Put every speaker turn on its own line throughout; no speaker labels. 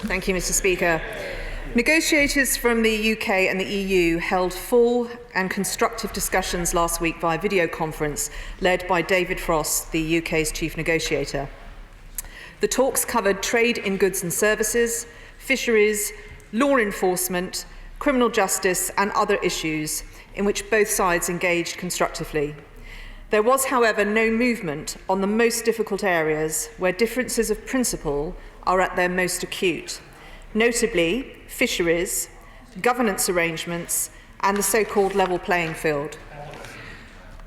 Thank you, Mr. Speaker. Negotiators from the UK and the EU held full and constructive discussions last week via video conference, led by David Frost, the UK's chief negotiator. The talks covered trade in goods and services, fisheries, law enforcement, criminal justice and other issues in which both sides engaged constructively. There was, however, no movement on the most difficult areas where differences of principle are at their most acute, notably fisheries, governance arrangements and the so-called level playing field.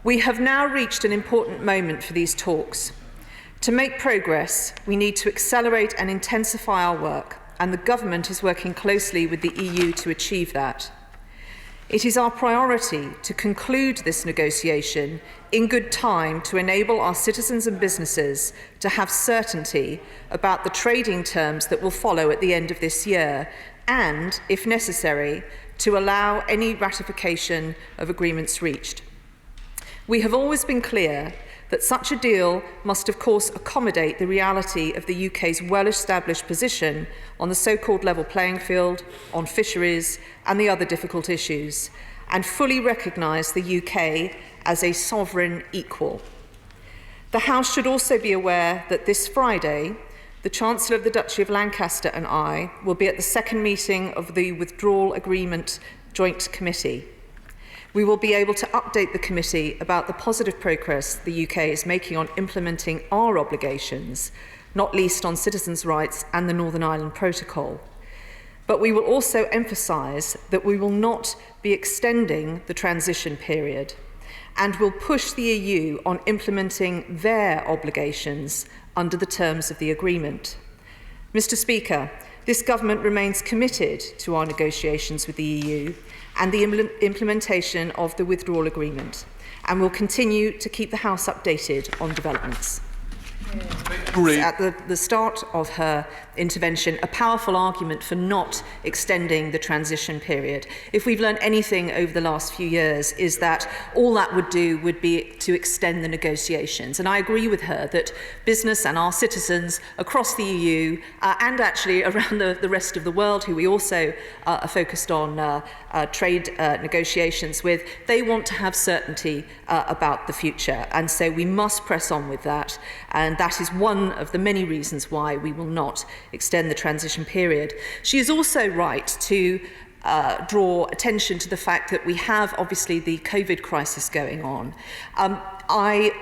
We have now reached an important moment for these talks. To make progress, we need to accelerate and intensify our work, and the government is working closely with the EU to achieve that. It is our priority to conclude this negotiation in good time to enable our citizens and businesses to have certainty about the trading terms that will follow at the end of this year and, if necessary, to allow any ratification of agreements reached. We have always been clear that such a deal must of course accommodate the reality of the UK's well-established position on the so-called level playing field, on fisheries and the other difficult issues, and fully recognise the UK as a sovereign equal. The House should also be aware that this Friday, the Chancellor of the Duchy of Lancaster and I will be at the second meeting of the Withdrawal Agreement Joint Committee. We will be able to update the committee about the positive progress the UK is making on implementing our obligations, not least on citizens' rights and the Northern Ireland Protocol. But we will also emphasise that we will not be extending the transition period and will push the EU on implementing their obligations under the terms of the agreement. Mr. Speaker, this government remains committed to our negotiations with the EU and the implementation of the withdrawal agreement, and will continue to keep the House updated on developments. At the start of her intervention, a powerful argument for not extending the transition period. If we've learned anything over the last few years, is that all that would do would be to extend the negotiations. And I agree with her that business and our citizens across the EU and actually around the rest of the world, who we also are focused on trade negotiations with, they want to have certainty about the future. And so we must press on with that. And that is one of the many reasons why we will not extend the transition period. She is also right to draw attention to the fact that we have obviously the COVID crisis going on. I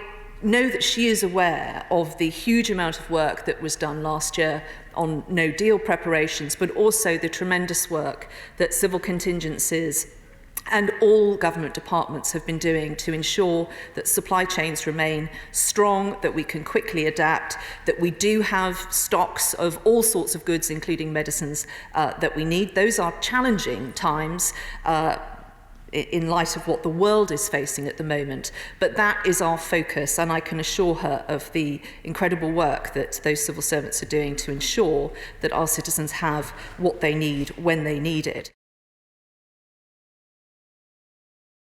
know that she is aware of the huge amount of work that was done last year on no deal preparations, but also the tremendous work that civil contingencies and all government departments have been doing to ensure that supply chains remain strong, that we can quickly adapt, that we do have stocks of all sorts of goods, including medicines, that we need. Those are challenging times in light of what the world is facing at the moment. But that is our focus, and I can assure her of the incredible work that those civil servants are doing to ensure that our citizens have what they need when they need it.